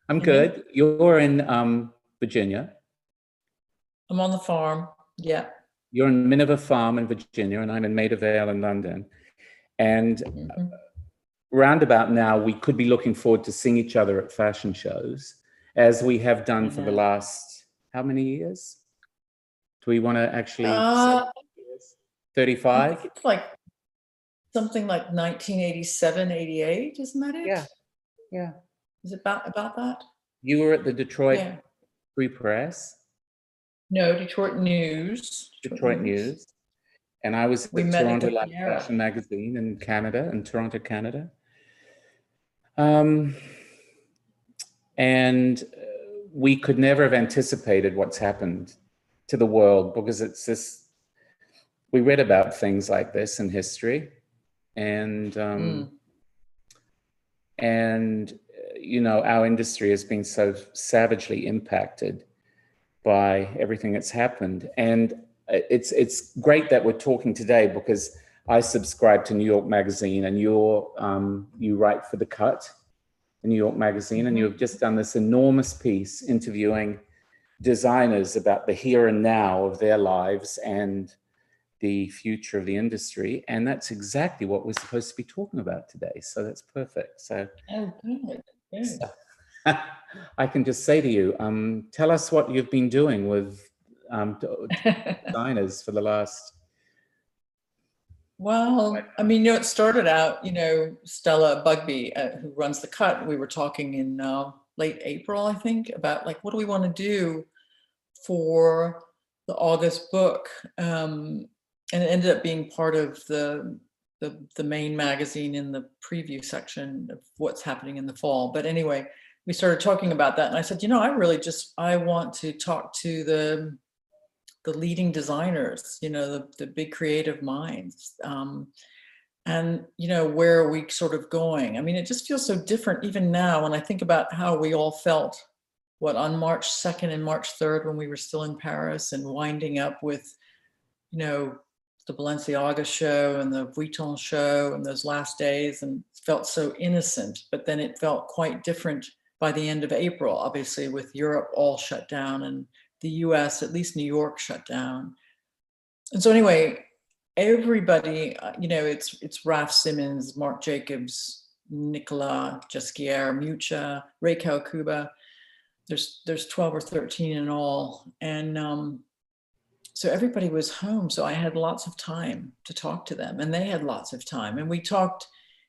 I'm You me? good. You're in Virginia. I'm on the farm. Yeah. You're in Minerva Farm in Virginia, and I'm in Maida Vale in London. And Mhm. roundabout now, we could be looking forward to seeing each other at fashion shows, as we have I done for the know. last, how many years? Do we want to actually say Uh, years? I think 35? it's like something like 1987, 88. Isn't that Yeah, it? yeah. Is it about that? You were at the Detroit Yeah. Free Press, No, Detroit News. Detroit Detroit News. News, and I was We at met at Toronto the Life Panera. Fashion Magazine in Canada, in Toronto, Canada. Um, and we could never have anticipated what's happened to the world because it's this, we read about things like this in history, and Mm. you know, our industry has been so savagely impacted by everything that's happened. And it's great that we're talking today because I subscribe to New York Magazine, and you write for The Cut, the New York Magazine, and you Hmm. have just done this enormous piece interviewing designers about the here and now of their lives and the future of the industry. And that's exactly what we're supposed to be talking about today. So that's perfect. So, Oh, good. Good. so I can just say to you, tell us what you've been doing with designers for the last. Well, I mean, it started out, Stella Bugby, who runs the Cut. We were talking in late April, I think, about like, what do we want to do for the August book? And it ended up being part of the main magazine in the preview section of what's happening in the fall. But anyway, we started talking about that, and I said, I want to talk to the leading designers, the big creative minds. And where are we sort of going? I mean, it just feels so different even now when I think about how we all felt, on March 2nd and March 3rd when we were still in Paris and winding up with, you know, the Balenciaga show and the Vuitton show and those last days, and it felt so innocent. But then it felt quite different by the end of April, obviously, with Europe all shut down and the US, at least New York, shut down. And so anyway, everybody, it's Raf Simons, Marc Jacobs, Nicolas Jesquier, Mucha, Raquel Cuba. There's 12 or 13 in all. And so everybody was home. So I had lots of time to talk to them, and they had lots of time. And we talked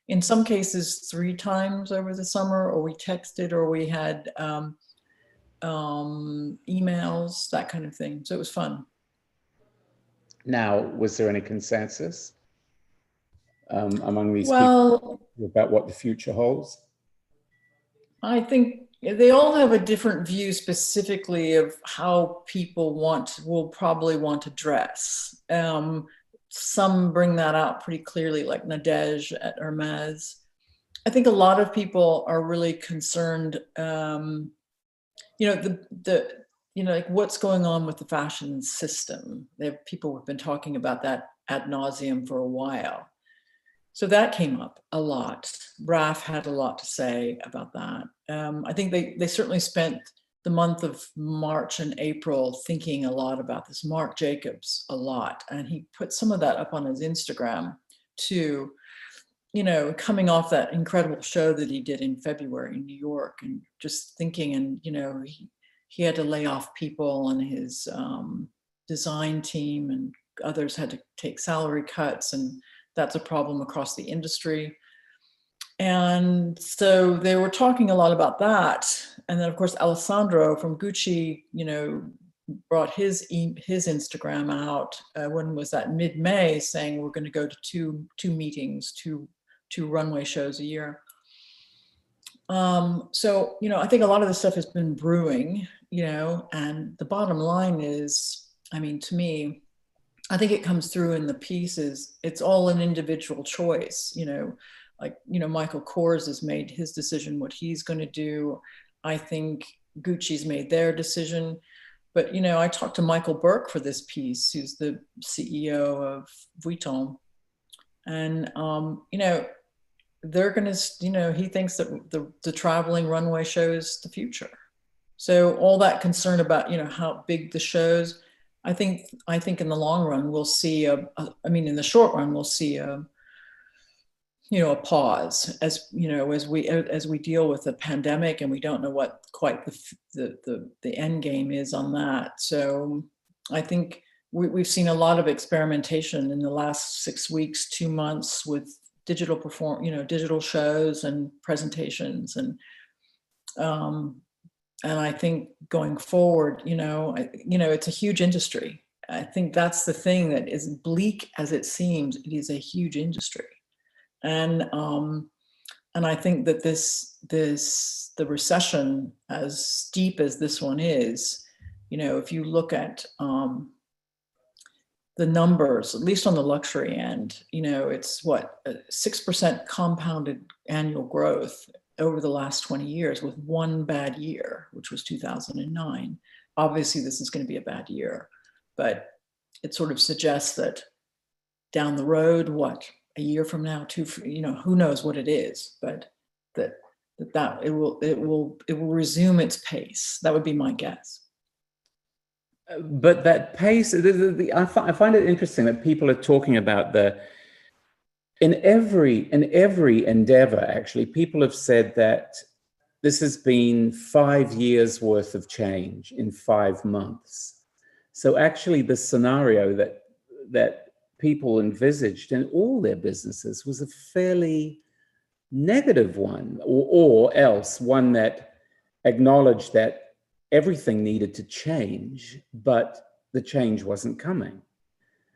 in some cases 3 times over the summer, or we texted, or we had emails, that kind of thing. So it was fun. Now, was there any consensus among these people Well, about what the future holds? I think they all have a different view specifically of how people will probably want to dress. Some bring that out pretty clearly, like Nadege at Hermes. I think a lot of people are really concerned, like what's going on with the fashion system. People have been talking about that ad nauseum for a while. So that came up a lot. Raf had a lot to say about that. I think they certainly spent the month of March and April thinking a lot about this. Marc Jacobs a lot, and he put some of that up on his Instagram too. Coming off that incredible show that he did in February in New York, and just thinking, and he had to lay off people on his design team, and others had to take salary cuts, and that's a problem across the industry. And so they were talking a lot about that. And then of course Alessandro from Gucci, brought his Instagram out. When was that? Mid-May, saying we're going to go to two meetings, two runway shows a year. So I think a lot of this stuff has been brewing, and the bottom line is, I mean, to me, I think it comes through in the pieces. It's all an individual choice, Michael Kors has made his decision what he's going to do. I think Gucci's made their decision. But, I talked to Michael Burke for this piece, who's the CEO of Vuitton. And, they're going to, he thinks that the traveling runway shows the future. So all that concern about, how big the shows, I think in the long run, we'll see in the short run, we'll see a pause as we deal with the pandemic, and we don't know what quite the end game is on that. So I think we've seen a lot of experimentation in the last 6 weeks, 2 months with digital shows and presentations, and I think going forward, it's a huge industry. I think that's the thing, that as bleak as it seems, it is a huge industry. And I think that the recession, as steep as this one is, if you look at the numbers, at least on the luxury end, it's 6% compounded annual growth over the last 20 years, with one bad year, which was 2009. Obviously, this is going to be a bad year, but it sort of suggests that down the road, a year from now, who knows what it is, but that it will resume its pace. That would be my guess. But that pace, I find it interesting that people are talking about in every endeavor, actually, people have said that this has been 5 years worth of change in 5 months. So actually the scenario that people envisaged in all their businesses was a fairly negative one, or else one that acknowledged that everything needed to change, but the change wasn't coming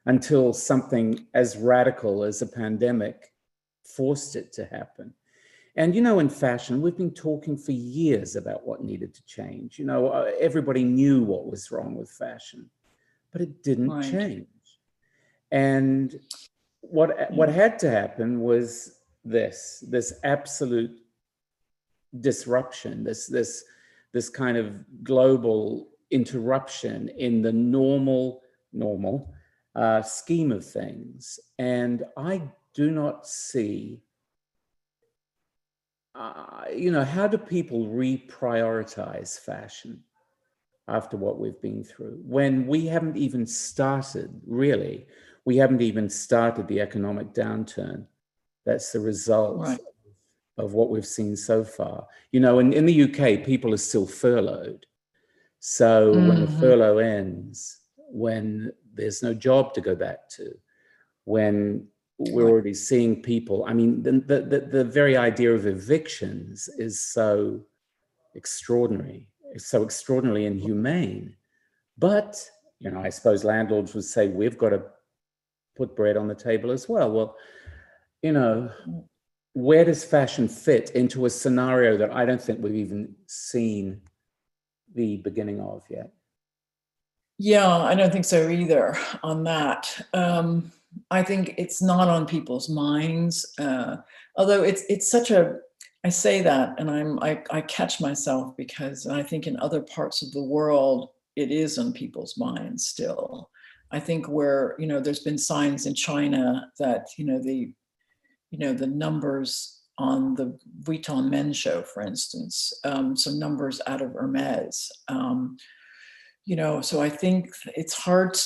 until something as radical as a pandemic forced it to happen. And, in fashion, we've been talking for years about what needed to change. Everybody knew what was wrong with fashion, but it didn't change. And what had to happen was this absolute disruption, this kind of global interruption in the normal scheme of things. And I do not see, how do people reprioritize fashion after what we've been through, when we haven't even started, really? We haven't even started the economic downturn that's the result of what we've seen so far. In the UK, people are still furloughed. So when the furlough ends, when there's no job to go back to, when we're already seeing people, the very idea of evictions is so extraordinary. It's so extraordinarily inhumane. But, I suppose landlords would say, we've got to put bread on the table as well. Well, where does fashion fit into a scenario that I don't think we've even seen the beginning of yet? Yeah, I don't think so either on that. I think it's not on people's minds, although it's such a, I say that and I catch myself, because I think in other parts of the world, it is on people's minds still. I think where, there's been signs in China that, the numbers on the Vuitton men's show, for instance, some numbers out of Hermes, so I think it's hard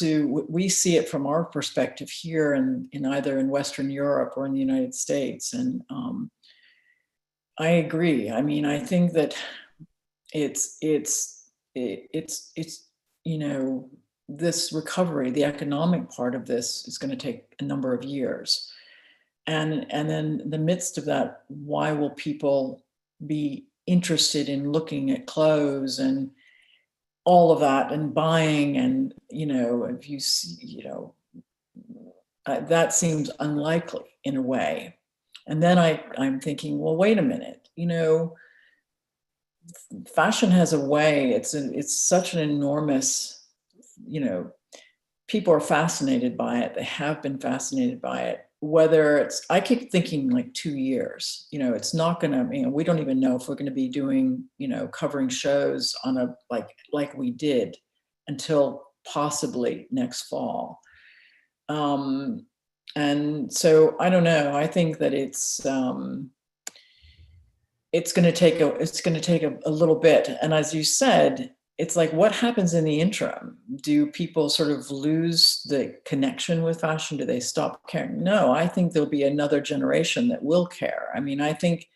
we see it from our perspective here in either in Western Europe or in the United States. And I agree. I think that it's this recovery, the economic part of this, is going to take a number of years. And then in the midst of that, why will people be interested in looking at clothes and all of that and buying? And, if you see, that seems unlikely in a way. And then I'm thinking, well, wait a minute, fashion has a way, it's such an enormous, people are fascinated by it. They have been fascinated by it. Whether it's, I keep thinking like 2 years, it's not going to, we don't even know if we're going to be doing, covering shows on a, like we did until possibly next fall. And And so I don't know. I think that it's going to take a little bit. And as you said, it's like, what happens in the interim? Do people sort of lose the connection with fashion? Do they stop caring? No, I think there'll be another generation that will care. I mean, I think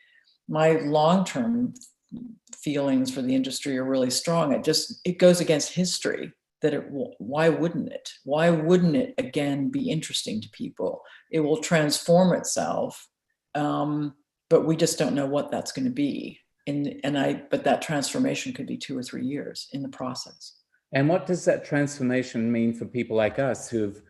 my long-term feelings for the industry are really strong. It goes against history that why wouldn't it? Why wouldn't it again be interesting to people? It will transform itself. But we just don't know what that's going to be. But that transformation could be 2 or 3 years in the process. And what does that transformation mean for people like us who've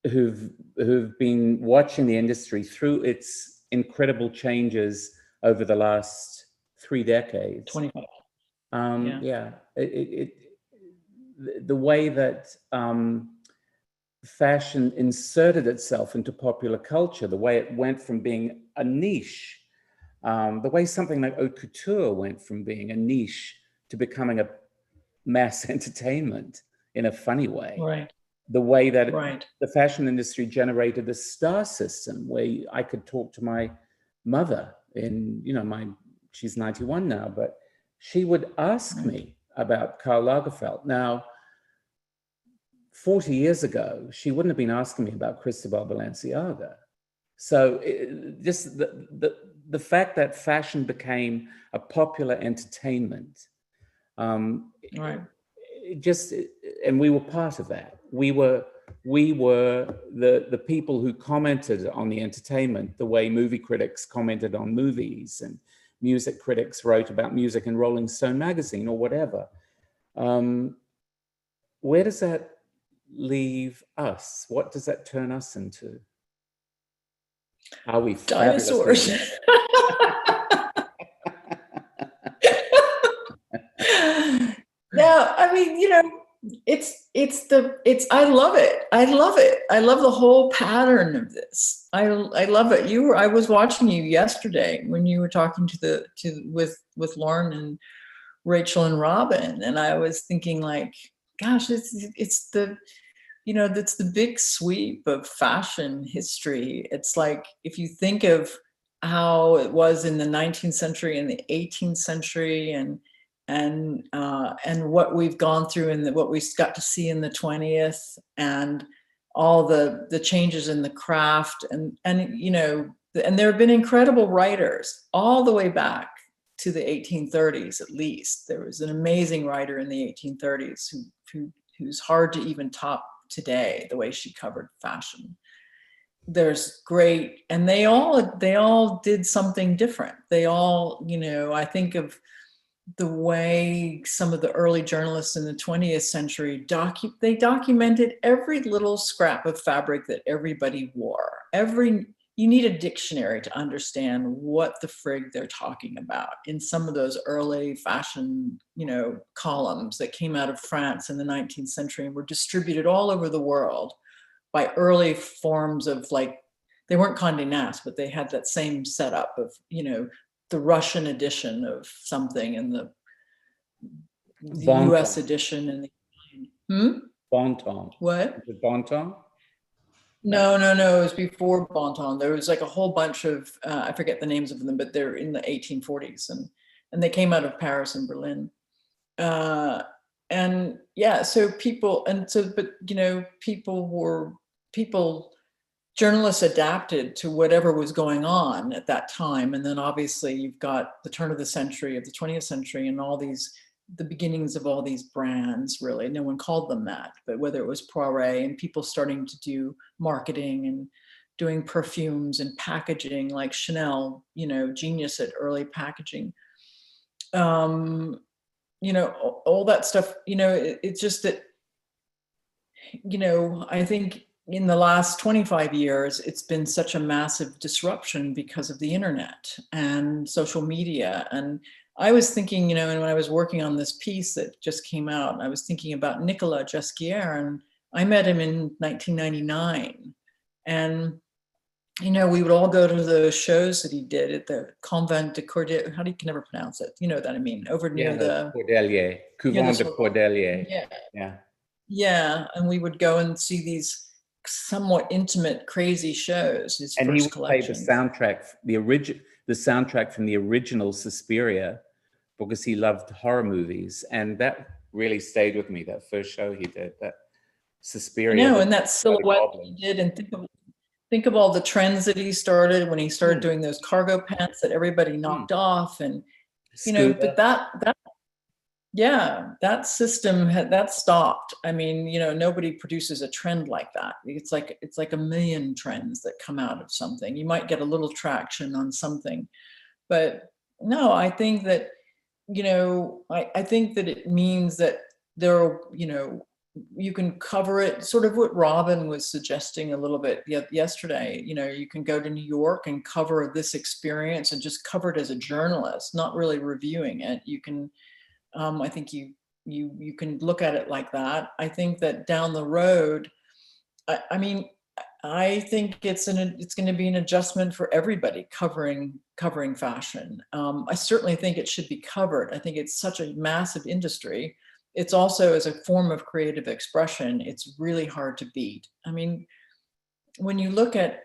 been watching the industry through its incredible changes over the last 3 decades? 25. Yeah. The way that fashion inserted itself into popular culture, the way it went from being a niche, the way something like haute couture went from being a niche to becoming a mass entertainment in a funny way. Right. The way that the fashion industry generated a star system where I could talk to my mother she's 91 now, but she would ask me about Karl Lagerfeld. Now, 40 years ago, she wouldn't have been asking me about Cristobal Balenciaga. So just the fact that fashion became a popular entertainment, and we were part of that. We were the people who commented on the entertainment the way movie critics commented on movies and music critics wrote about music in Rolling Stone magazine or whatever. Where does that leave us? What does that turn us into? Are we dinosaurs? No, I mean, I love it. I love it. I love the whole pattern of this. I love it. I was watching you yesterday when you were talking with Lauren and Rachel and Robin, and I was thinking like, gosh, it's the big sweep of fashion history. It's like, if you think of how it was in the 19th century and the 18th century and what we've gone through and what we got to see in the 20th, and all the changes in the craft, and there have been incredible writers all the way back to the 1830s. At least there was an amazing writer in the 1830s who's hard to even top today, the way she covered fashion. There's great, and they all did something different. They all, I think of the way some of the early journalists in the 20th century they documented every little scrap of fabric that everybody wore. You need a dictionary to understand what the frig they're talking about in some of those early fashion, columns that came out of France in the 19th century and were distributed all over the world by early forms of, like, they weren't Condé Nast, but they had that same setup of, the Russian edition of something and the US edition and the Bon Ton. What? Is it Bon Ton? No, it was before Bon Ton. There was like a whole bunch of I forget the names of them, but they're in the 1840s, and they came out of Paris and Berlin. Journalists adapted to whatever was going on at that time. And then obviously you've got the turn of the 20th century, and the beginnings of all these brands. Really, no one called them that, but whether it was Poiret and people starting to do marketing and doing perfumes and packaging, like Chanel, genius at early packaging. All that stuff, it's just that, I think in the last 25 years, it's been such a massive disruption because of the internet and social media. And I was thinking, and when I was working on this piece that just came out, I was thinking about Nicolas Jesquier, and I met him in 1999. And, we would all go to the shows that he did at the Convent de Cordelier. How do you can never pronounce it? You know what I mean? Over near the Cordelier, Couvent de Cordelier. Yeah. And we would go and see these somewhat intimate, crazy shows, his And he first would play the collections. soundtrack, the soundtrack from the original Suspiria, because he loved horror movies, and that really stayed with me. That first show he did, that Suspiria, No, the and that silhouette he did, and think of all the trends that he started when he started doing those cargo pants that everybody knocked off, and you know, but that yeah, that system that stopped. I mean, you know, nobody produces a trend like that. It's like a million trends that come out of something. You might get a little traction on something, but no, I think that, you know, I think that it means that there are, you know, you can cover it, sort of what Robin was suggesting a little bit yesterday. You know, you can go to New York and cover this experience and just cover it as a journalist, not really reviewing it. You can, I think you can look at it like that. I think that down the road, I mean, I think it's going to be an adjustment for everybody covering fashion. I certainly think it should be covered. I think it's such a massive industry. It's also, as a form of creative expression, it's really hard to beat. I mean, when you look at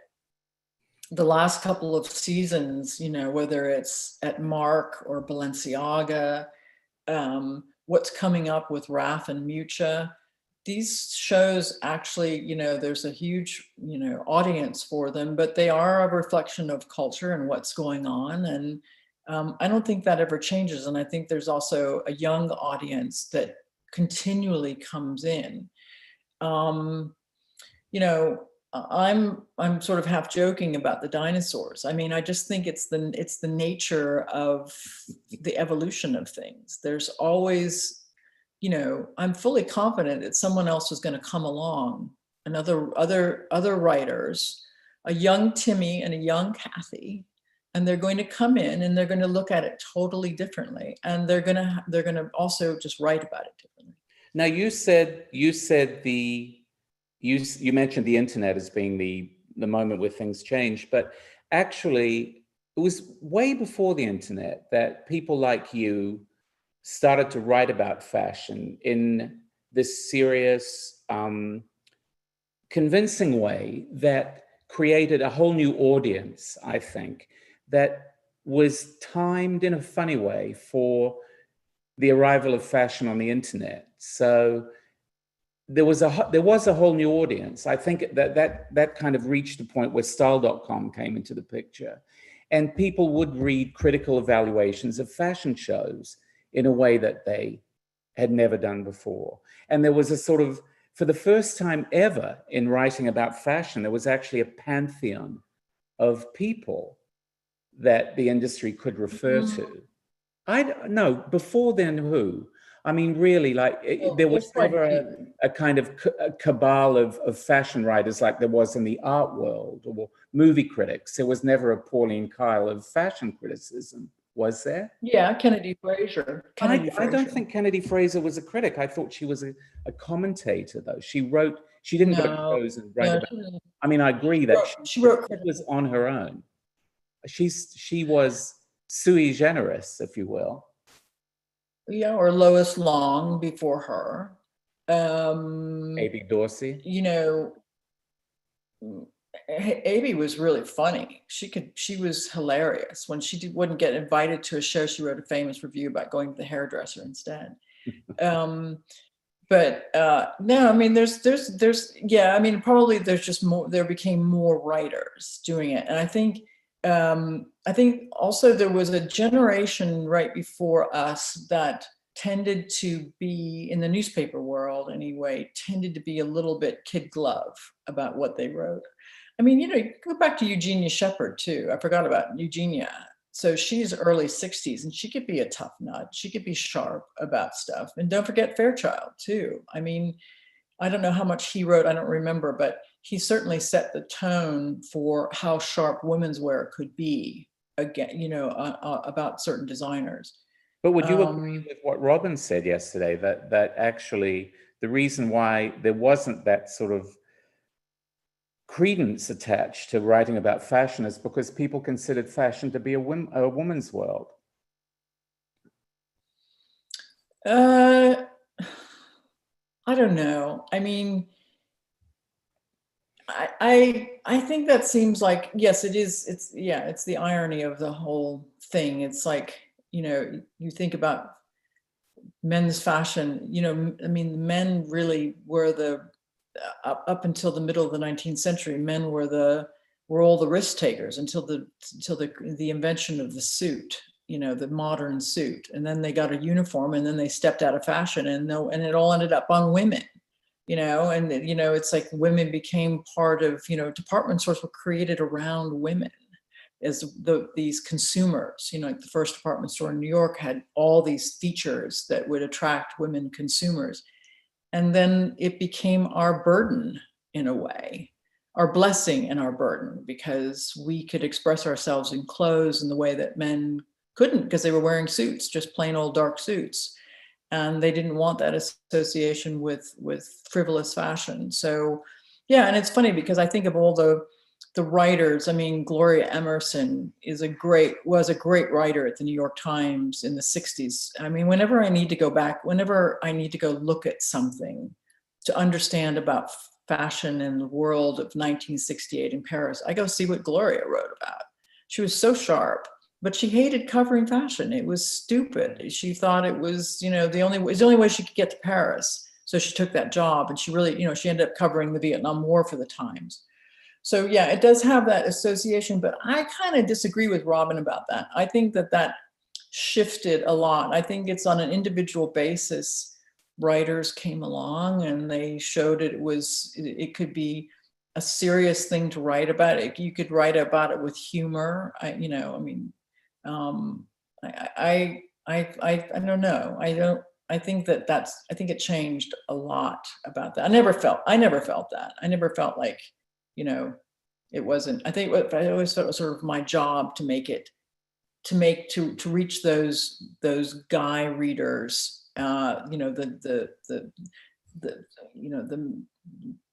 the last couple of seasons, you know, whether it's at Mark or Balenciaga, what's coming up with Raf and Mucha, these shows actually, you know, there's a huge, you know, audience for them, but they are a reflection of culture and what's going on. And I don't think that ever changes. And I think there's also a young audience that continually comes in. You know, I'm sort of half joking about the dinosaurs. I mean, I just think it's the nature of the evolution of things. There's always, you know, I'm fully confident that someone else is going to come along, and other writers, a young Timmy and a young Cathy, and they're going to come in and they're going to look at it totally differently, and they're going to also just write about it differently. Now, you mentioned the internet as being the moment where things change, but actually it was way before the internet that people like you started to write about fashion in this serious, convincing way that created a whole new audience, I think, that was timed in a funny way for the arrival of fashion on the internet. So there was a whole new audience. I think that kind of reached a point where style.com came into the picture, and people would read critical evaluations of fashion shows in a way that they had never done before. And there was a sort of, for the first time ever in writing about fashion, there was actually a pantheon of people that the industry could refer to. I don't know, before then who? I mean, really, like, there was never a kind of a cabal of fashion writers like there was in the art world or movie critics. There was never a Pauline Kael of fashion criticism, was there? Yeah, Kennedy Fraser. I don't think Kennedy Fraser was a critic. I thought she was a commentator, though. She didn't go to shows and write about. I mean, I agree that she wrote was on her own. She was sui generis, if you will. Yeah, or Lois Long before her. A.B. Dorsey. You know, A.B. was really funny. She was hilarious. When she wouldn't get invited to a show, she wrote a famous review about going to the hairdresser instead. But no, I mean, there's yeah, I mean, probably there became more writers doing it. And I think also there was a generation right before us that tended to be, in the newspaper world anyway, tended to be a little bit kid glove about what they wrote. I mean, you know, you go back to Eugenia Shepherd too. I forgot about Eugenia. So she's early 60s and she could be a tough nut. She could be sharp about stuff. And don't forget Fairchild too. I mean, I don't know how much he wrote, I don't remember, but he certainly set the tone for how sharp women's wear could be, again, you know, about certain designers. But would you agree with what Robin said yesterday, that actually the reason why there wasn't that sort of credence attached to writing about fashion is because people considered fashion to be a woman's world? I don't know. I mean, I think that seems like, yes, it is. It's the irony of the whole thing. It's like, you think about men's fashion, I mean, men really were up until the middle of the 19th century, men were all the risk takers until the invention of the suit, the modern suit. And then they got a uniform, and then they stepped out of fashion, and it all ended up on women. It's like women became part of, department stores were created around women as these consumers. Like the first department store in New York had all these features that would attract women consumers. And then it became our burden in a way, our blessing and our burden, because we could express ourselves in clothes in the way that men couldn't, because they were wearing suits, just plain old dark suits. And they didn't want that association with frivolous fashion. So, yeah, and it's funny because I think of all the writers. I mean, Gloria Emerson was a great writer at the New York Times in the 60s. I mean, whenever I need to go look at something to understand about fashion in the world of 1968 in Paris, I go see what Gloria wrote about. She was so sharp. But she hated covering fashion. It was stupid. She thought it was, the only way she could get to Paris. So she took that job, and she really, she ended up covering the Vietnam War for the Times. So yeah, it does have that association, but I kind of disagree with Robin about that. I think that shifted a lot. I think it's on an individual basis. Writers came along and they showed it could be a serious thing to write about. You could write about it with humor. I don't know. I think it changed a lot about that. I never felt that. I never felt like, it wasn't. I always thought it was sort of my job to reach those guy readers, the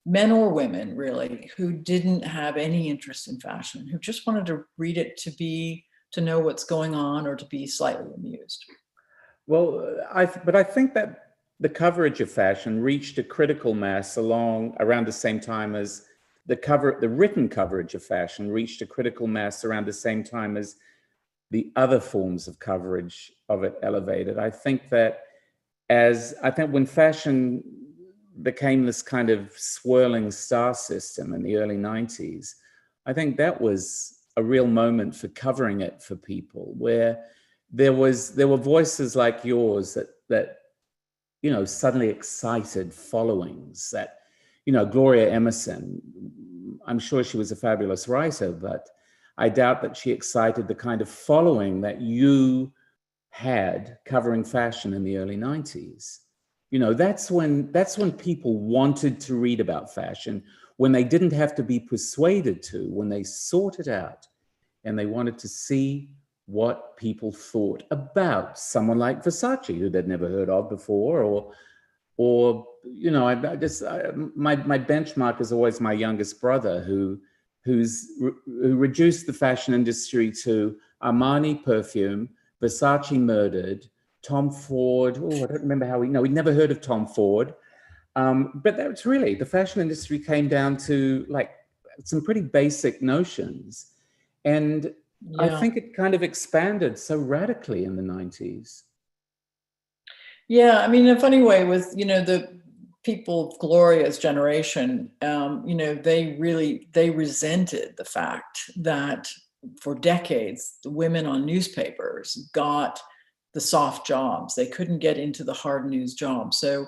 men or women really, who didn't have any interest in fashion, who just wanted to read it to know what's going on or to be slightly amused. Well, but I think that the coverage of fashion reached a critical mass around the same time as the written coverage of fashion reached a critical mass around the same time as the other forms of coverage of it elevated. I think when fashion became this kind of swirling star system in the early 90s, I think that was a real moment for covering it for people, where there were voices like yours that suddenly excited followings. That Gloria Emerson, I'm sure she was a fabulous writer, but I doubt that she excited the kind of following that you had covering fashion in the early 90s. That's when people wanted to read about fashion, when they didn't have to be persuaded to, when they sought it out and they wanted to see what people thought about someone like Versace, who they'd never heard of before, or my benchmark is always my youngest brother, who reduced the fashion industry to Armani perfume, Versace murdered, Tom Ford. Oh, I don't remember how we'd never heard of Tom Ford. But that's really, the fashion industry came down to like some pretty basic notions. And I think it kind of expanded so radically in the 90s. Yeah, I mean, in a funny way, with the people of Gloria's generation, they resented the fact that for decades the women on newspapers got the soft jobs. They couldn't get into the hard news jobs. So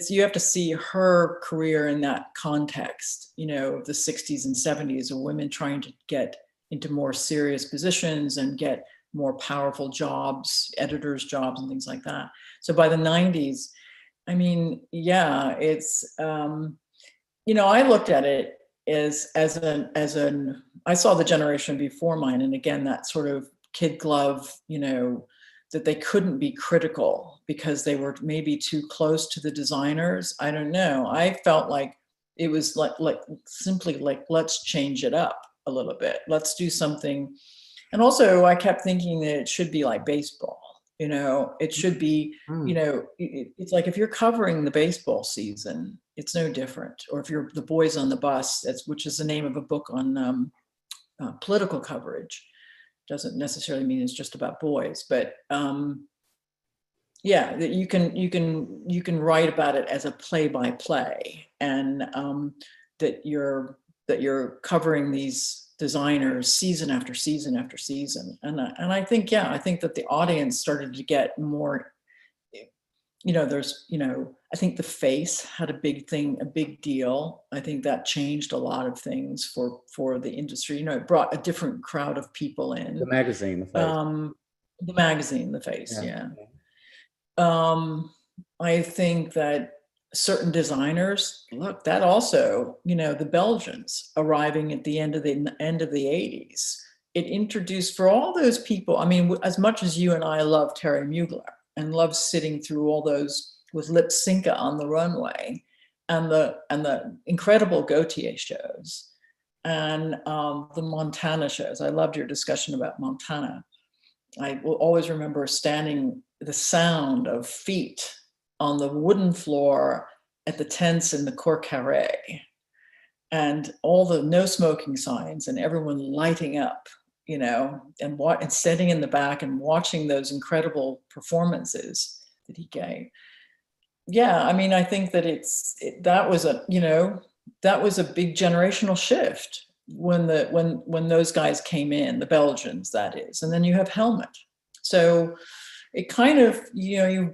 you have to see her career in that context, of the 60s and 70s, of women trying to get into more serious positions and get more powerful jobs, editors' jobs and things like that. So by the 90s, I mean, yeah, it's, I looked at it I saw the generation before mine. And again, that sort of kid glove, that they couldn't be critical because they were maybe too close to the designers. I don't know. I felt like it was simply let's change it up a little bit. Let's do something. And also I kept thinking that it should be like baseball. You know, it should be, you know, it's like if you're covering the baseball season, it's no different. Or if you're the boys on the bus, which is the name of a book on political coverage. Doesn't necessarily mean it's just about boys, but yeah, that you can write about it as a play-by-play, and that you're covering these designers season after season after season. And I think, yeah, I think that the audience started to get more, you know, I think the face had a big deal. I think that changed a lot of things for the industry. You know, it brought a different crowd of people in. The magazine, the face. The magazine, the face, yeah. I think that certain designers, look, that also, you know, the Belgians arriving at the end of the 80s, it introduced, for all those people, I mean, as much as you and I love Terry Mugler and love sitting through all those with Lipsinka on the runway and the incredible Gautier shows and the Montana shows. I loved your discussion about Montana. I will always remember the sound of feet on the wooden floor at the tents in the Cour Carré, and all the no smoking signs and everyone lighting up, you know, and sitting in the back and watching those incredible performances that he gave. Yeah, I mean, I think that that was a big generational shift when those guys came in, the Belgians, that is. And then you have Helmut. So it kind of, you know, you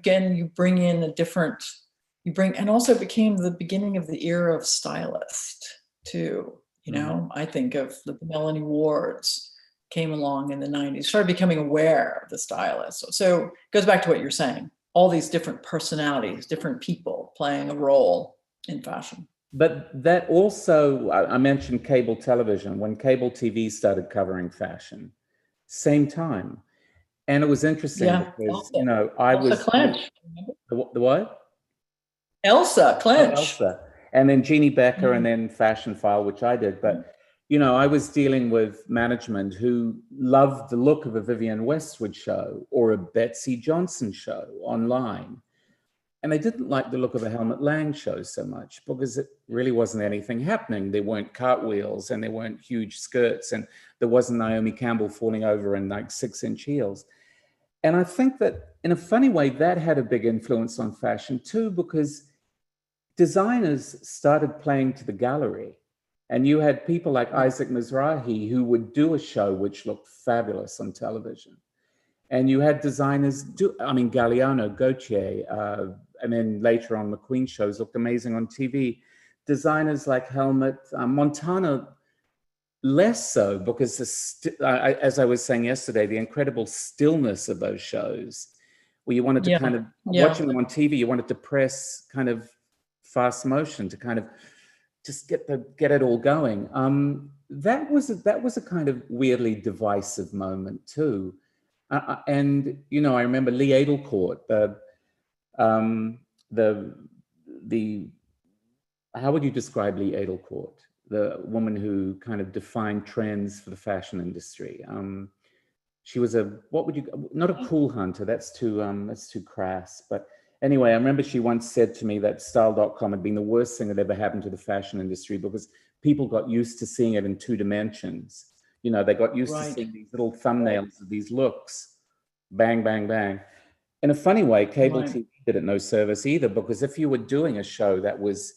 bring in and also it became the beginning of the era of stylist too. You know, I think of the Melanie Wards came along in the 90s, started becoming aware of the stylist. So it goes back to what you're saying, all these different personalities, different people playing a role in fashion. But that also, I mentioned cable television, when cable TV started covering fashion, same time. And it was interesting because, Elsa. you know, I Elsa was... Clench. The what? Elsa Clench. Oh, Elsa. And then Jeannie Becker and then Fashion File, which I did. But, you know, I was dealing with management who loved the look of a Vivienne Westwood show or a Betsy Johnson show online. And they didn't like the look of a Helmut Lang show so much because it really wasn't anything happening. There weren't cartwheels and there weren't huge skirts and there wasn't Naomi Campbell falling over in like 6-inch heels. And I think that in a funny way, that had a big influence on fashion too, because designers started playing to the gallery. And you had people like Isaac Mizrahi who would do a show which looked fabulous on television. And you had designers Galliano, Gautier, and then later on McQueen shows looked amazing on TV. Designers like Helmut, Montana, less so, because as I was saying yesterday, the incredible stillness of those shows, where you wanted to kind of, watching them on TV, you wanted to press kind of fast motion to kind of just get it all going. That was a kind of weirdly divisive moment too. And, you know, I remember Lee Edelcourt, how would you describe Lee Edelcourt? The woman who kind of defined trends for the fashion industry. She was not a cool hunter, that's too crass. But anyway, I remember she once said to me that style.com had been the worst thing that ever happened to the fashion industry because people got used to seeing it in 2 dimensions. You know, they got used to seeing these little thumbnails of these looks, bang, bang, bang. In a funny way, cable TV did it no service either, because if you were doing a show that was,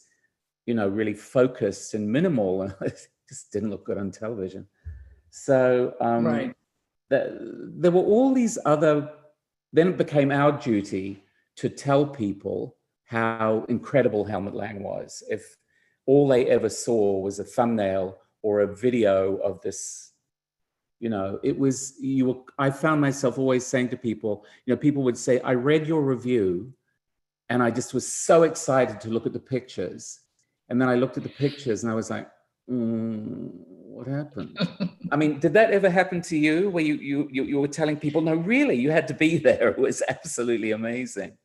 you know, really focused and minimal, it just didn't look good on television. So there were all these other, then it became our duty to tell people how incredible Helmut Lang was. If all they ever saw was a thumbnail or a video of this, you know, I found myself always saying to people, you know, people would say, I read your review and I just was so excited to look at the pictures. And then I looked at the pictures and I was like, what happened? I mean, did that ever happen to you where you were telling people, no, really, you had to be there. It was absolutely amazing.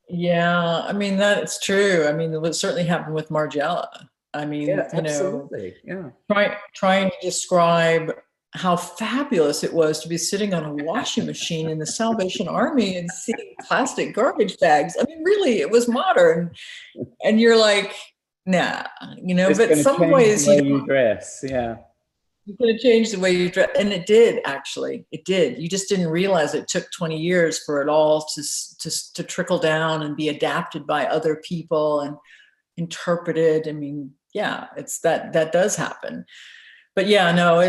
Yeah, I mean, that's true. I mean, it certainly happened with Margiela. I mean, absolutely. Trying to describe how fabulous it was to be sitting on a washing machine in the Salvation Army and seeing plastic garbage bags. I mean, really, it was modern. And you're like, nah, you know, It's but going to some change ways the way you dress. Yeah. you're going to change the way you dress. And it did, actually. It did. You just didn't realize it took 20 years for it all to trickle down and be adapted by other people and interpreted. I mean, yeah, it's that does happen. But yeah, no,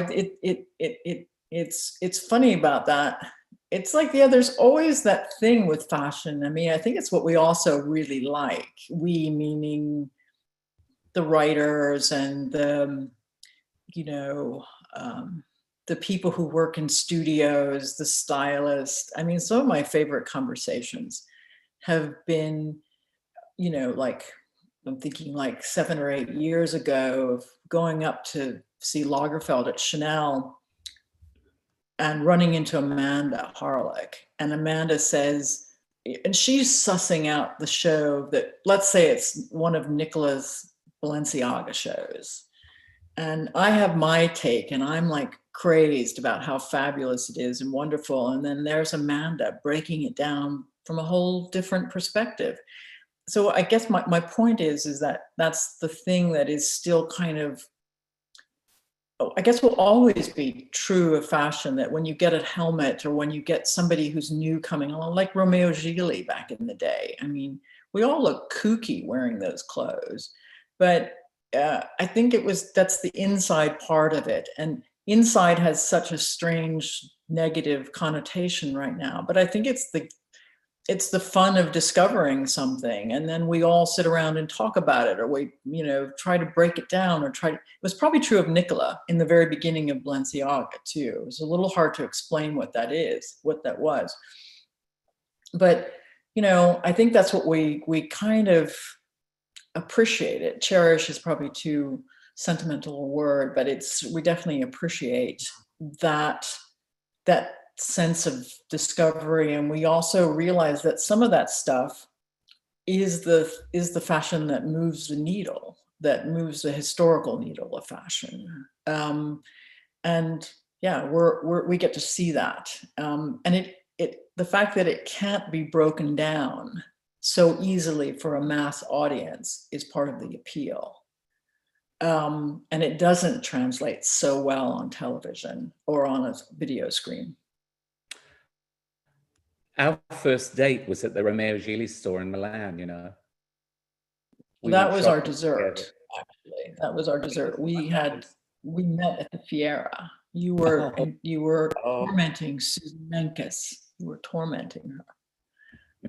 it's funny about that. It's like, yeah, there's always that thing with fashion. I mean, I think it's what we also really like. We, meaning the writers and the, you know, the people who work in studios, the stylists. I mean, some of my favorite conversations have been, you know, like, I'm thinking like 7 or 8 years ago of going up to see Lagerfeld at Chanel and running into Amanda Harlick. And Amanda says, and she's sussing out the show that, let's say it's one of Nicola's Balenciaga shows. And I have my take, and I'm like crazed about how fabulous it is and wonderful. And then there's Amanda breaking it down from a whole different perspective. So I guess my point is that that's the thing that is still kind of, I guess, will always be true of fashion, that when you get a helmet or when you get somebody who's new coming along, like Romeo Gigli back in the day. I mean, we all look kooky wearing those clothes, but I think that's the inside part of it. And inside has such a strange negative connotation right now, but I think it's the fun of discovering something, and then we all sit around and talk about it, or we, you know, try to break it down, or it was probably true of Nicola in the very beginning of Balenciaga too. It was a little hard to explain what that was. But, you know, I think that's what we kind of appreciate it. Cherish is probably too sentimental a word, but we definitely appreciate that sense of discovery. And we also realize that some of that stuff is the fashion that moves the needle, that moves the historical needle of fashion. And yeah, we get to see that. And the fact that it can't be broken down so easily for a mass audience is part of the appeal. And it doesn't translate so well on television or on a video screen. Our first date was at the Romeo Gigli store in Milan, you know. That was our dessert, actually. That was our dessert. We met at the Fiera. You were tormenting Susan Menkes. You were tormenting her.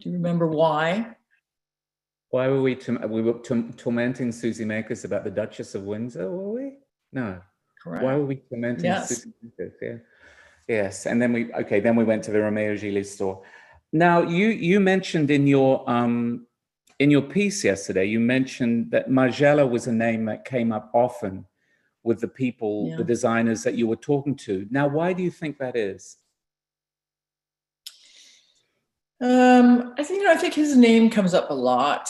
Do you remember why? Why were we tormenting Susie Menkes about the Duchess of Windsor, were we? No. Correct. Why were we tormenting Susie Menkes? Yeah. Yes. And then we went to the Romeo Gigli store. Now, you mentioned in your piece yesterday, you mentioned that Margiela was a name that came up often with the people, the designers that you were talking to. Now, why do you think that is? I think his name comes up a lot,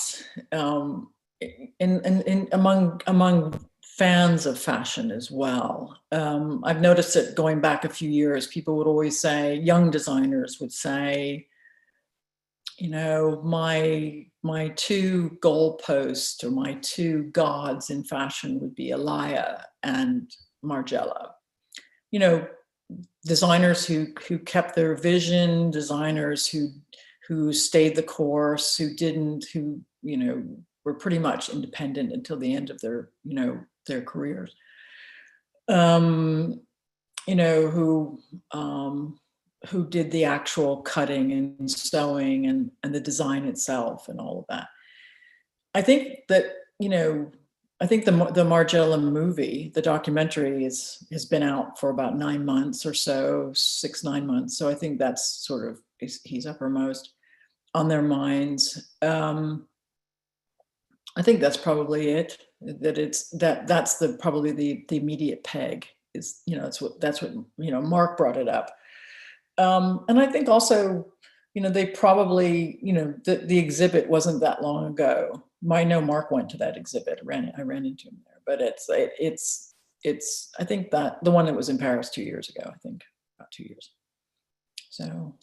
in among fans of fashion as well. I've noticed it going back a few years. People would always say, young designers would say, you know, my two goalposts or my two gods in fashion would be Alaya and Margiela. You know, designers who kept their vision, designers who stayed the course, who you know, were pretty much independent until the end of their, you know, their careers. You know, who did the actual cutting and sewing and the design itself and all of that. I think that, you know, I think the Margiela movie, the documentary, has been out for about 9 months or so, 6-9 months. So I think that's sort of, he's uppermost on their minds. I think that's probably it. That's probably the immediate peg is, you know, that's what you know, Mark brought it up. And I think also, you know, they probably, you know, the exhibit wasn't that long ago. I know Mark went to that exhibit. I ran into him there, but I think that the one that was in Paris 2 years ago, I think about 2 years. So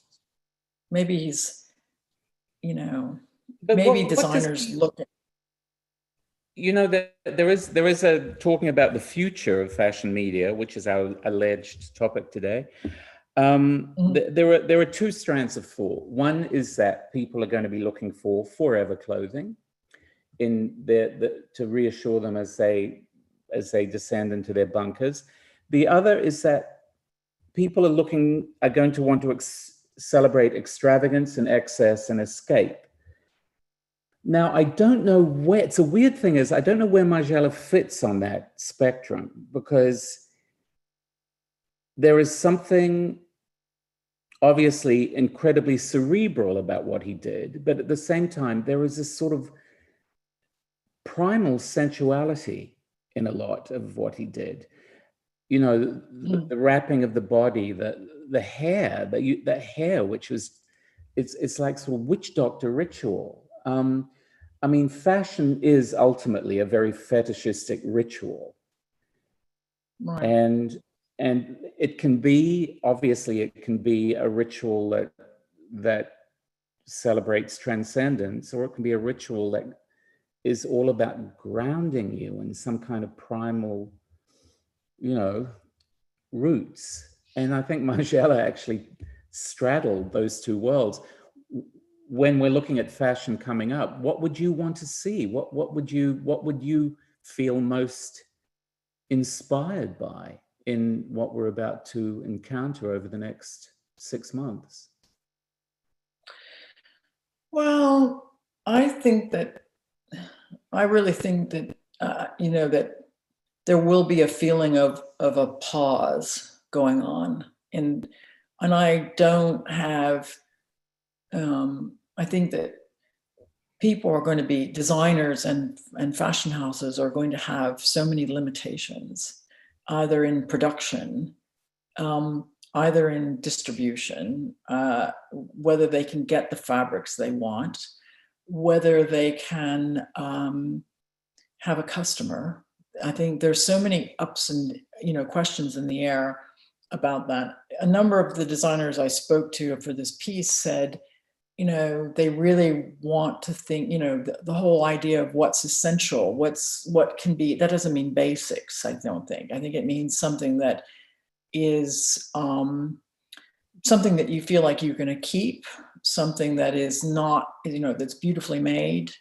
maybe he's, you know, But maybe what does designers look at. you know that there is a talking about the future of fashion media, which is our alleged topic today. There are two strands of thought. One is that people are going to be looking for forever clothing in to reassure them as they descend into their bunkers. The other is that people are going to want to celebrate extravagance and excess and escape. Now, I don't know where, it's a weird thing is, I don't know where Margiela fits on that spectrum, because there is something obviously incredibly cerebral about what he did, but at the same time, there is this sort of primal sensuality in a lot of what he did. You know, the wrapping of the body, the hair, that hair, which was, it's like sort of witch doctor ritual. I mean, fashion is ultimately a very fetishistic ritual. Right. And it can be, obviously, it can be a ritual that celebrates transcendence, or it can be a ritual that is all about grounding you in some kind of primal, you know, roots. And I think Margiela actually straddled those two worlds. When we're looking at fashion coming up, what would you want to see? What would you feel most inspired by in what we're about to encounter over the next 6 months? Well, I really think that, you know, that there will be a feeling of a pause going on. And I don't have, I think that people are going to be, designers and fashion houses are going to have so many limitations, either in production, either in distribution, whether they can get the fabrics they want, whether they can have a customer. I think there's so many ups and, you know, questions in the air about that. A number of the designers I spoke to for this piece said, you know, they really want to think, you know, the whole idea of what's essential, what can be, that doesn't mean basics, I don't think. I think it means something that is something that you feel like you're going to keep, something that is not, you know, that's beautifully made.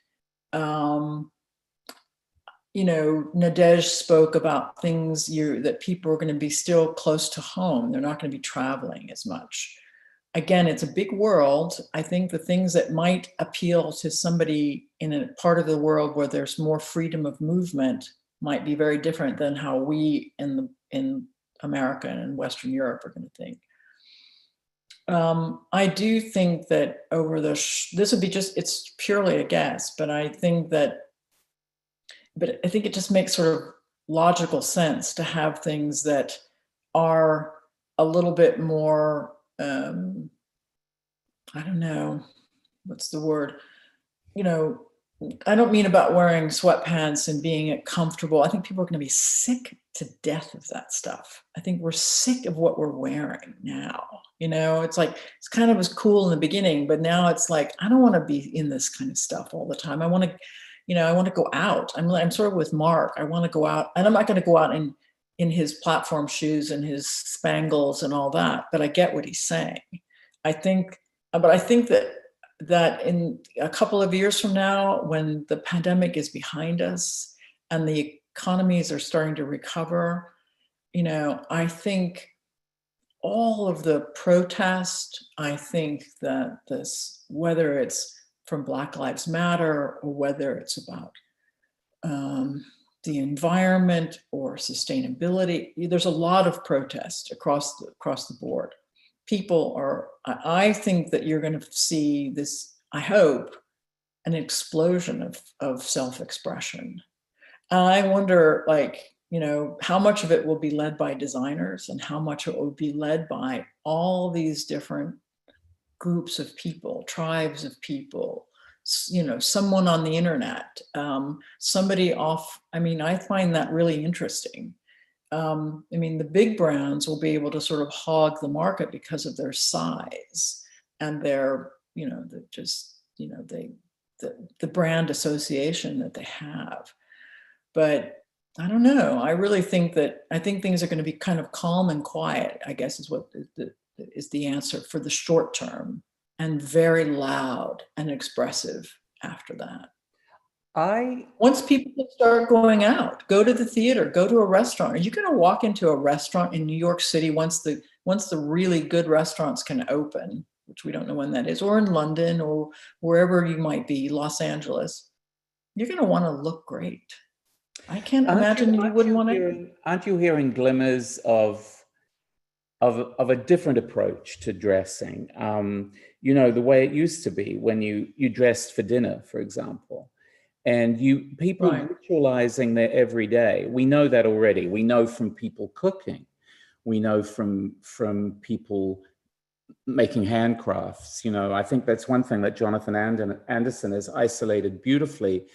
You know, Nadege spoke about things that people are going to be still close to home. They're not going to be traveling as much. Again, it's a big world. I think the things that might appeal to somebody in a part of the world where there's more freedom of movement might be very different than how we in America and in Western Europe are going to think. I do think that over this would be just, it's purely a guess, but I think it just makes sort of logical sense to have things that are a little bit more, I don't know, what's the word? You know, I don't mean about wearing sweatpants and being comfortable. I think people are going to be sick to death of that stuff. I think we're sick of what we're wearing now. You know, it's like, it's kind of was cool in the beginning, but now it's like, I don't want to be in this kind of stuff all the time. I want to, you know, I want to go out. I'm sort of with Mark. I want to go out, and I'm not going to go out in his platform shoes and his spangles and all that, but I get what he's saying. I think that in a couple of years from now, when the pandemic is behind us and the economies are starting to recover, you know, I think all of the protest, I think that this, whether it's from Black Lives Matter or whether it's about the environment or sustainability, there's a lot of protest across the board. People are, I think that you're going to see this, I hope, an explosion of self-expression. I wonder, like, you know, how much of it will be led by designers and how much it will be led by all these different groups of people, tribes of people, you know, someone on the internet, somebody off. I mean, I find that really interesting. I mean, the big brands will be able to sort of hog the market because of their size and their, the brand association that they have. But I don't know. I really think I think things are going to be kind of calm and quiet, I guess is what is the answer for the short term, and very loud and expressive after that. Once people start going out, go to the theater, go to a restaurant. Are you going to walk into a restaurant in New York City once the really good restaurants can open, which we don't know when that is, or in London or wherever you might be, Los Angeles? You're going to want to look great. I can't imagine you wouldn't want to. Aren't you hearing glimmers of a different approach to dressing? The way it used to be when you dressed for dinner, for example. And people Right. ritualizing their everyday. We know that already. We know from people cooking. We know from people making handcrafts. I think that's one thing that Jonathan Anderson has isolated beautifully.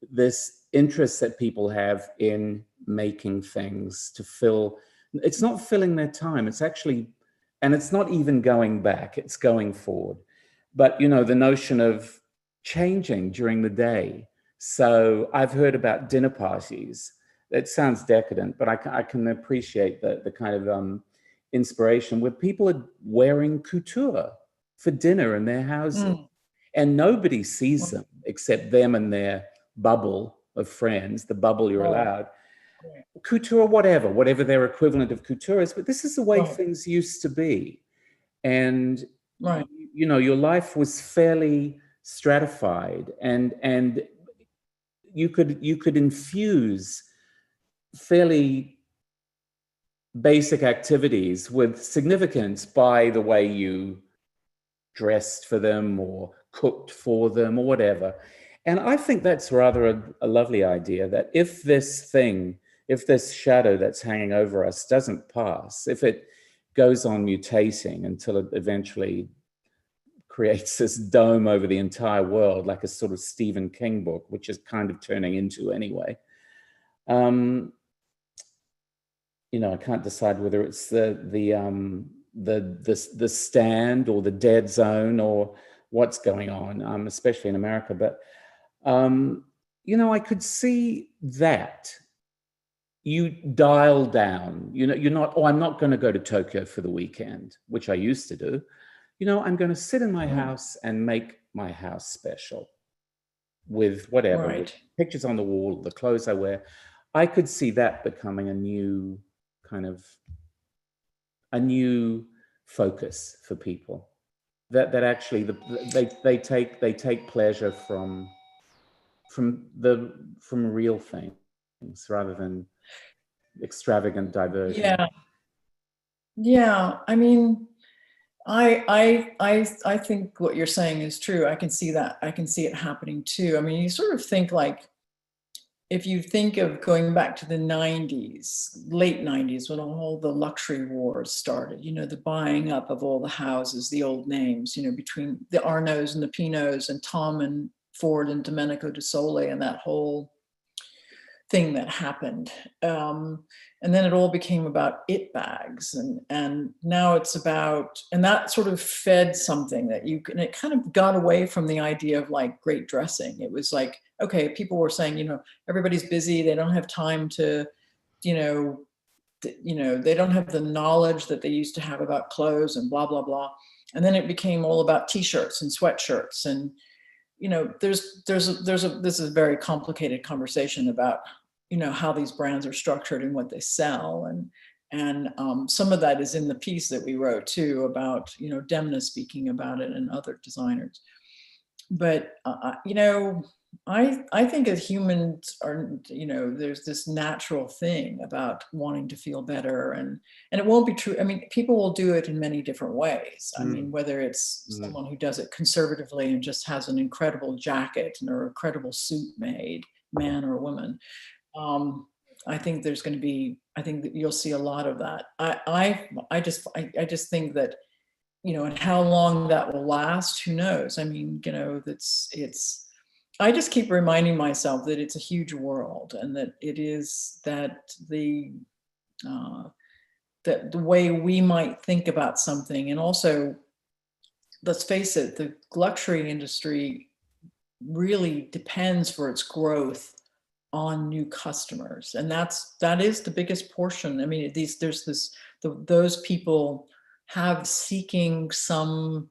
This interest that people have in making things to fill. It's not filling their time. It's actually, and it's not even going back. It's going forward. But the notion of changing during the day. So I've heard about dinner parties. It sounds decadent, but I can appreciate the kind of inspiration where people are wearing couture for dinner in their houses. And nobody sees them except them and their bubble of friends, the bubble you're allowed. Couture, whatever their equivalent of couture is. But this is the way things used to be. And, your life was fairly stratified and you could infuse fairly basic activities with significance by the way you dressed for them or cooked for them or whatever. And I think that's rather a lovely idea, that if this shadow that's hanging over us doesn't pass, if it goes on mutating until it eventually creates this dome over the entire world, like a sort of Stephen King book, which is kind of turning into anyway. I can't decide whether it's the stand or the dead zone or what's going on, especially in America. But I could see that you dial down. You're not. Oh, I'm not going to go to Tokyo for the weekend, which I used to do. I'm going to sit in my house and make my house special with whatever, with pictures on the wall, the clothes I wear. I could see that becoming a new focus for people. That actually they take pleasure from real things rather than extravagant diversion. Yeah. I mean, I think what you're saying is true. I can see that. I can see it happening too. I mean, you sort of think like, if you think of going back to the 90s, late 90s, when all the luxury wars started, the buying up of all the houses, the old names, between the Arnauds and the Pinots and Tom and Ford and Domenico De Sole and that whole thing that happened. And then it all became about it bags. And now it's about, and that sort of fed something that and it kind of got away from the idea of like great dressing. It was like, okay, people were saying, everybody's busy. They don't have time to, they don't have the knowledge that they used to have about clothes and blah, blah, blah. And then it became all about t-shirts and sweatshirts. And, this is a very complicated conversation about, how these brands are structured and what they sell. And some of that is in the piece that we wrote too about, Demna speaking about it and other designers. But, I think as humans are, there's this natural thing about wanting to feel better, and it won't be true. I mean, people will do it in many different ways. I mean, whether it's someone who does it conservatively and just has an incredible jacket or a incredible suit made, man or woman. I think there's going to be, I think that you'll see a lot of that. I just think that, and how long that will last, who knows? I mean, I just keep reminding myself that it's a huge world, and that it is that that the way we might think about something. And also, let's face it, the luxury industry really depends for its growth on new customers, and that is the biggest portion. I mean, those people have seeking some,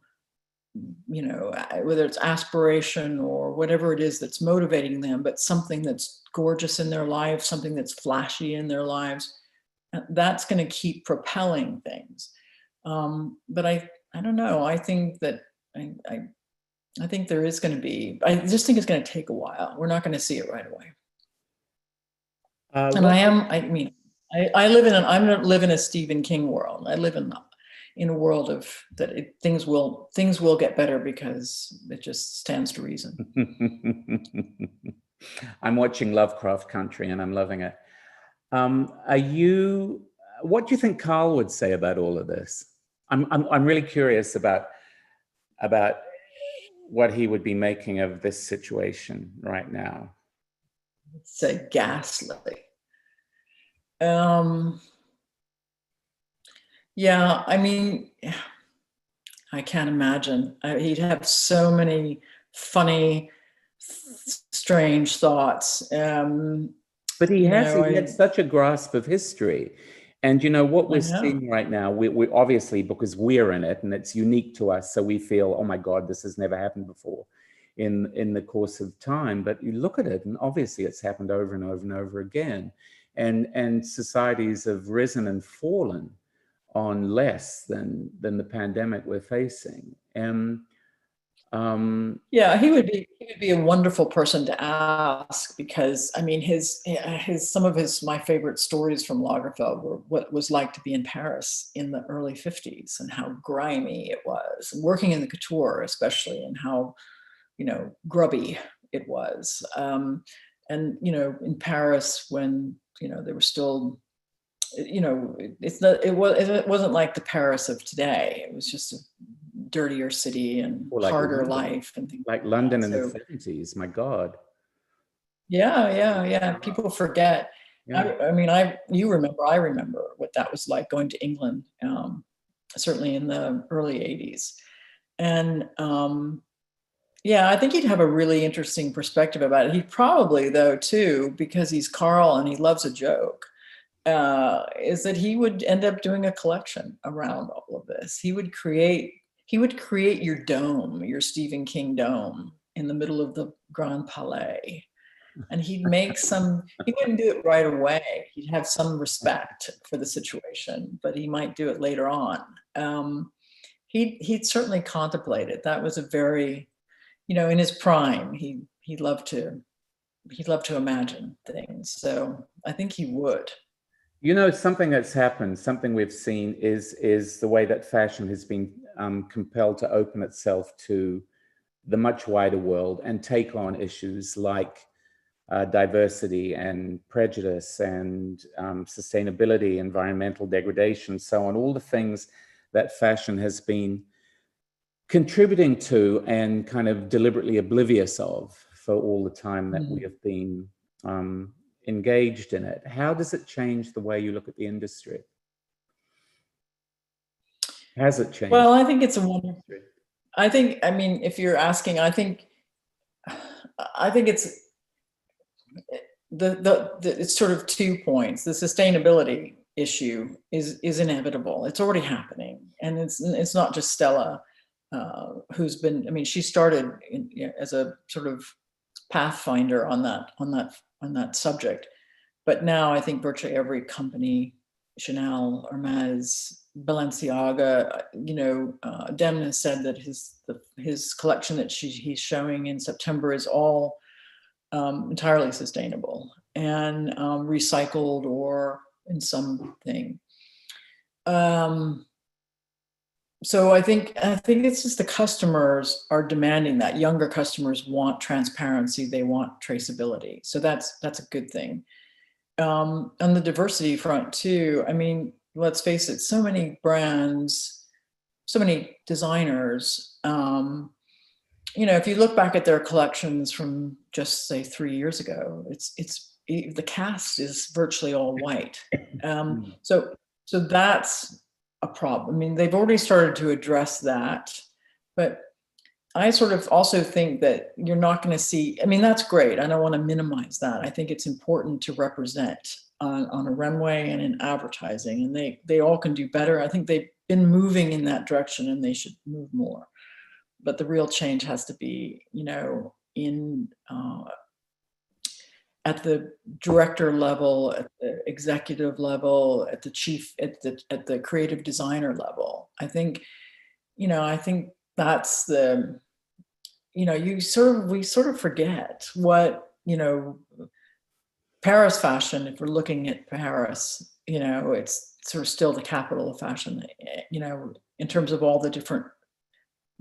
whether it's aspiration or whatever it is that's motivating them, but something that's gorgeous in their life, something that's flashy in their lives, that's going to keep propelling things. But I don't know. I think that I think there is going to be. I just think it's going to take a while. We're not going to see it right away. And I live in a Stephen King world. I live in a world of that things will get better because it just stands to reason. I'm watching Lovecraft Country and I'm loving it. What do you think Carl would say about all of this? I'm really curious about what he would be making of this situation right now. It's ghastly. Yeah, I mean, I can't imagine. He'd have so many funny, strange thoughts. But he had such a grasp of history. And what we're seeing right now, we obviously, because we're in it and it's unique to us, so we feel, oh my God, this has never happened before in the course of time. But you look at it and obviously it's happened over and over and over again. And societies have risen and fallen on less than the pandemic we're facing. And yeah, he would be a wonderful person to ask, because I mean, some of my favorite stories from Lagerfeld were what it was like to be in Paris in the early 50s and how grimy it was, and working in the couture especially, and how grubby it was. And in Paris when they were still, it wasn't like the Paris of today. It was just a dirtier city and harder life and things like London in the 70s. My God. Yeah. People forget. Yeah. I remember what that was like, going to England, certainly in the early 80s. And yeah, I think he'd have a really interesting perspective about it. He'd probably, though, too, because he's Carl and he loves a joke, is that he would end up doing a collection around all of this. He would create your dome, your Stephen King dome, in the middle of the Grand Palais. And he wouldn't do it right away. He'd have some respect for the situation, but he might do it later on. He'd certainly contemplate it. That was a very, in his prime, he'd love to imagine things. So I think he would. Something that's happened, something we've seen is the way that fashion has been compelled to open itself to the much wider world and take on issues like diversity and prejudice and sustainability, environmental degradation, so on, all the things that fashion has been contributing to and kind of deliberately oblivious of for all the time that we have been engaged in it. How does it change the way you look at the industry? Has it changed? Well, I think it's a wonderful. If you're asking, I think it's it's sort of 2 points. The sustainability issue is inevitable. It's already happening, and it's not just Stella who's been. She started as a sort of pathfinder on that subject, but now I think virtually every company, Chanel, Hermes, Balenciaga, Demna said that his collection that he's showing in September is all entirely sustainable and recycled or in something. So I think it's just the customers are demanding that. Younger customers want transparency, they want traceability. So that's a good thing. On the diversity front too, let's face it, so many brands, so many designers, if you look back at their collections from just say 3 years ago, it's the cast is virtually all white. So that's a problem. I mean, they've already started to address that, but I sort of also think that you're not going to see, I mean, that's great. I don't want to minimize that. I think it's important to represent on a runway and in advertising, and they all can do better. I think they've been moving in that direction and they should move more. But the real change has to be, you know, in at the director level, at the executive level, at the chief, at the creative designer level. I think, you know, I think that's the, you know, we sort of forget what, you know, Paris fashion, if we're looking at Paris, you know, it's sort of still the capital of fashion, you know, in terms of all the different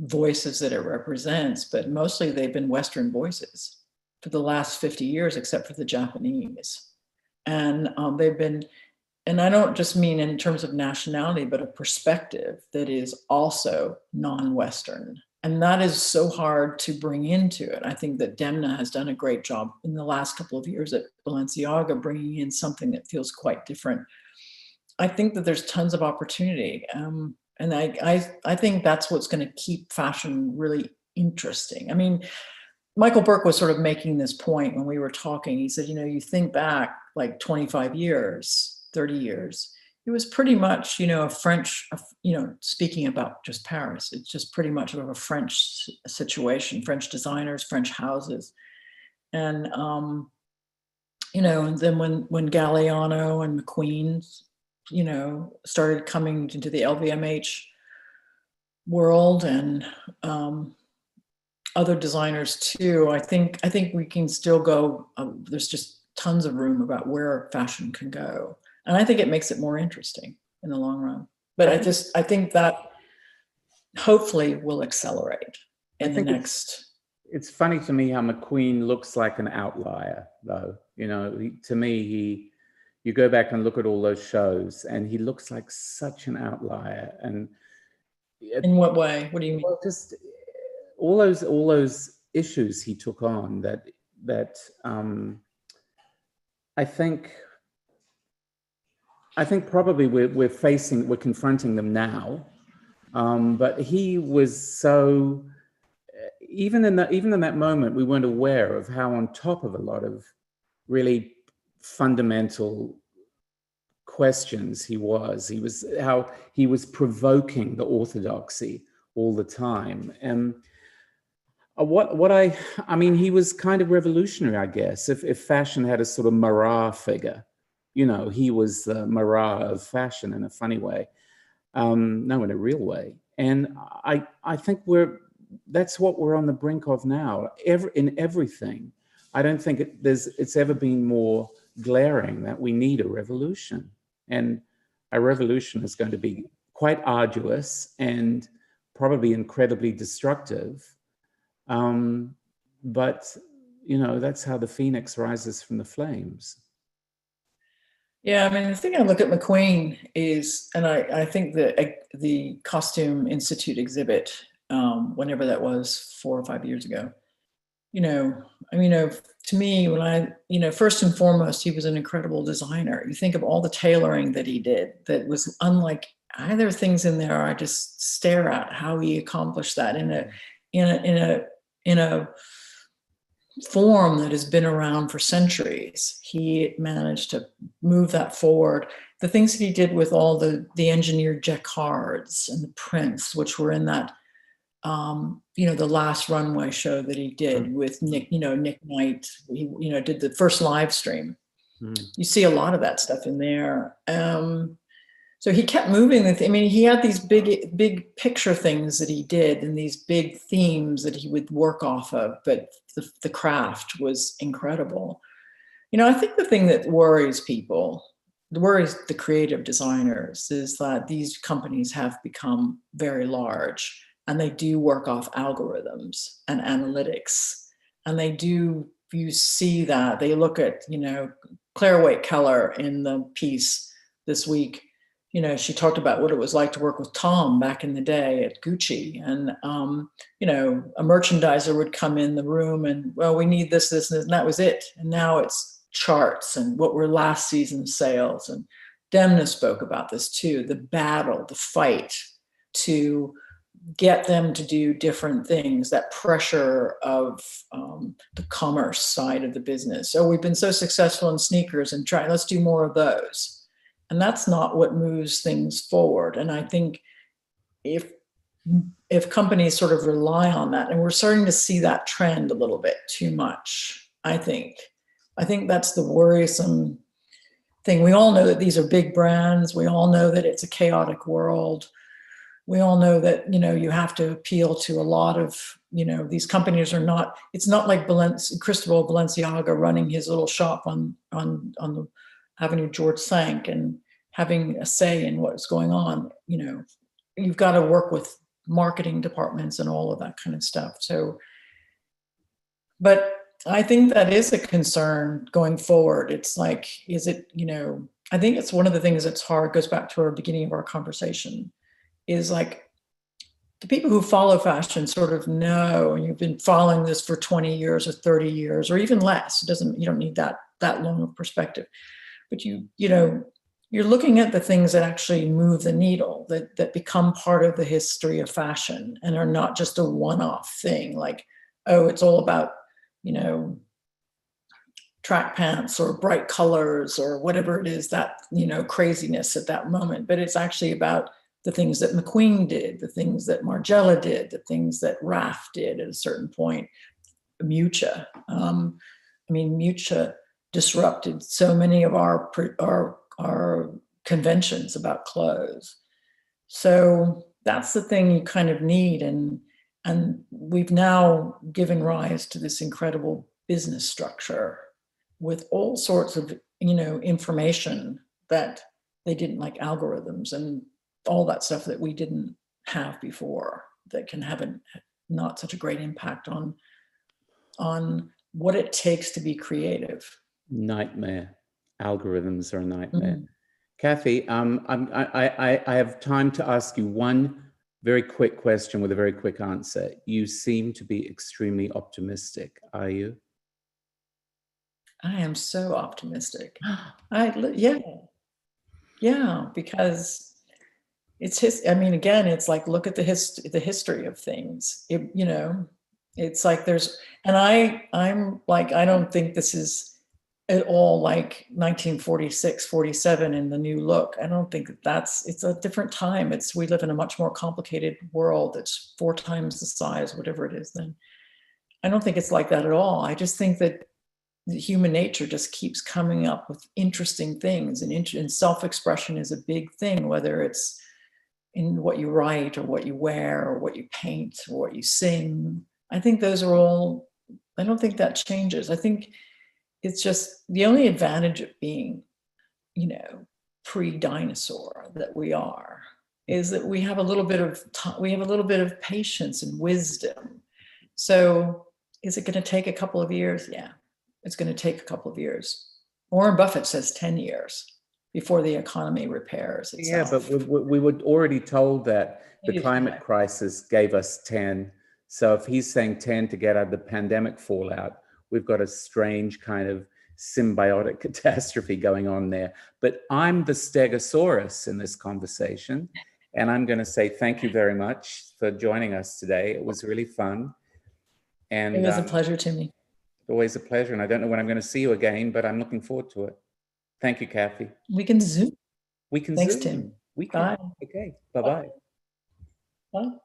voices that it represents, but mostly they've been Western voices for the last 50 years, except for the Japanese. And they've been, and I don't just mean in terms of nationality, but a perspective that is also non-Western. And that is so hard to bring into it. I think that Demna has done a great job in the last couple of years at Balenciaga, bringing in something that feels quite different. I think that there's tons of opportunity. And I think that's what's going to keep fashion really interesting. I mean, Michael Burke was sort of making this point when we were talking. He said, you know, you think back like 25 years, 30 years, it was pretty much, you know, a French, you know, speaking about just Paris, it's just pretty much of a French situation, French designers, French houses. And, you know, and then when Galliano and McQueen, you know, started coming into the LVMH world, and other designers too, I think we can still go, there's just tons of room about where fashion can go. And I think it makes it more interesting in the long run. But I think that hopefully will accelerate in the next. It's funny to me how McQueen looks like an outlier, though. You know, to me, you go back and look at all those shows, and he looks like such an outlier. And in what way? What do you mean? Well, just all those issues he took on that I think probably we're confronting them now, but he was so, even in that moment, we weren't aware of how on top of a lot of really fundamental questions he was how he was provoking the orthodoxy all the time. And I mean, he was kind of revolutionary, I guess. If fashion had a sort of Marat figure, you know, he was the Marat of fashion in a funny way, no, in a real way. And I think that's what we're on the brink of now. In everything, I don't think it's ever been more glaring that we need a revolution, and a revolution is going to be quite arduous and probably incredibly destructive. But, you know, that's how the phoenix rises from the flames. Yeah, I mean, the thing I look at McQueen is, and I think the Costume Institute exhibit, whenever that was, 4 or 5 years ago, you know, I mean, to me, first and foremost, he was an incredible designer. You think of all the tailoring that he did that was unlike either things in there. I just stare at how he accomplished that in a form that has been around for centuries. He managed to move that forward. The things that he did with all the engineered jacquards and the prints, which were in that, the last runway show that he did with Nick Knight. He, did the first live stream. You see a lot of that stuff in there. So he kept moving. He had these big picture things that he did and these big themes that he would work off of, but the craft was incredible. I think the thing that worries people, worries the creative designers, is that these companies have become very large and they do work off algorithms and analytics. And you see that. They look at, Claire Waite Keller in the piece this week. She talked about what it was like to work with Tom back in the day at Gucci. And, a merchandiser would come in the room and, well, we need this, and that was it. And now it's charts and what were last season's sales. And Demna spoke about this too, the battle, the fight to get them to do different things, that pressure of the commerce side of the business. So we've been so successful in sneakers and let's do more of those. And that's not what moves things forward. And I think if companies sort of rely on that, and we're starting to see that trend a little bit too much, I think that's the worrisome thing. We all know that these are big brands. We all know that it's a chaotic world. We all know that, you have to appeal to a lot of, these companies are not, it's not like Cristobal Balenciaga running his little shop on the Avenue George Sank and having a say in what's going on. You've got to work with marketing departments and all of that kind of stuff. So, but I think that is a concern going forward. It's like, is it, I think it's one of the things that's hard, goes back to our beginning of our conversation, is like the people who follow fashion sort of know, and you've been following this for 20 years or 30 years or even less. You don't need that long of perspective, but you're looking at the things that actually move the needle, that become part of the history of fashion and are not just a one-off thing. Like, oh, it's all about, track pants or bright colors or whatever it is, that, craziness at that moment. But it's actually about the things that McQueen did, the things that Margiela did, the things that Raf did at a certain point. Miuccia. Miuccia disrupted so many of our conventions about clothes. So that's the thing you kind of need. And we've now given rise to this incredible business structure with all sorts of, information that they didn't, like algorithms and all that stuff that we didn't have before, that can have not such a great impact on what it takes to be creative. Nightmare. Algorithms are a nightmare. Cathy, I have time to ask you one very quick question with a very quick answer. You seem to be extremely optimistic. Are you? I am so optimistic. Yeah, because it's again, it's like, look at the history of things. It's like I'm like, I don't think this is at all like 1946, 47 in the new look. I don't think it's a different time. We live in a much more complicated world that's 4 times the size, whatever it is then. I don't think it's like that at all. I just think that the human nature just keeps coming up with interesting things, and self-expression is a big thing, whether it's in what you write or what you wear or what you paint or what you sing. I think those are all, I don't think that changes. I think it's just the only advantage of being, pre-dinosaur that we are, is that we have a little bit of patience and wisdom. So is it going to take a couple of years? Yeah, it's going to take a couple of years. Warren Buffett says 10 years before the economy repairs itself. Yeah, but we were already told that the climate crisis gave us 10. So if he's saying 10 to get out of the pandemic fallout, we've got a strange kind of symbiotic catastrophe going on there. But I'm the Stegosaurus in this conversation. And I'm going to say thank you very much for joining us today. It was really fun. And it was a pleasure to me. Always a pleasure. And I don't know when I'm going to see you again, but I'm looking forward to it. Thank you, Cathy. We can Zoom. We can Thanks, Zoom. Tim. We can. Bye. Okay. Bye-bye. Bye.